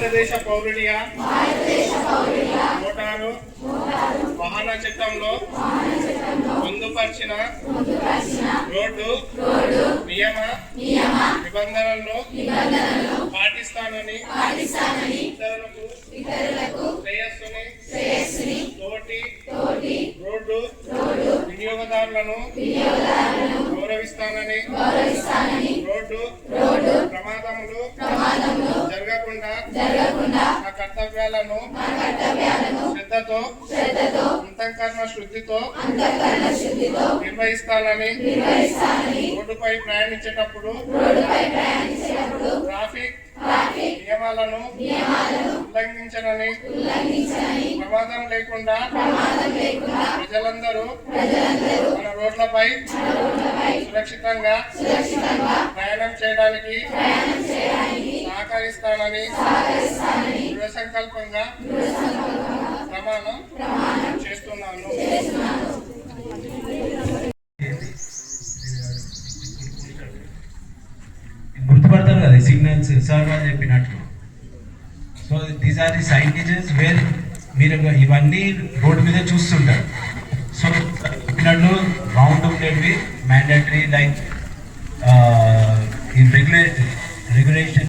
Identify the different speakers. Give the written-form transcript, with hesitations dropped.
Speaker 1: భారతదేశ పౌరుడిగా మోటారు వాహన చట్టంలో పొందుపరిచిన రోడ్డు నియమ నిబంధనలను పాటిస్తానని ఇతరులకు శ్రేయస్సుని తోటి రోడ్డు వినియోగదారులను గౌరవిస్తానని రోడ్డు ప్రమాదములు జరగకుండా ఆ కర్తవ్యాలను శ్రద్ధతో అంతఃకరణ శుద్ధితో నిర్వహిస్తానని రోడ్డుపై ప్రయాణించేటప్పుడు ట్రాఫిక్ నియమాలను ఉల్లంఘించనని ప్రమాదం లేకుండా ప్రజలందరూ మన రోడ్లపై సురక్షితంగా ప్రయాణం చేయడానికి సహకరిస్తానని దృఢ సంకల్పంగా ప్రమాణం చేస్తున్నాను.
Speaker 2: గుర్తుపడతారు కదా సిగ్నల్స్ సార్ అని చెప్పినట్లు. So these are the scientists where మీరు ఇవన్నీ రోడ్డు మీద చూస్తుంటారు. సో చెప్పినట్లు రౌండ్ ఉండేవి మ్యాండేటరీ లైక్ ఈ రెగ్యులేషన్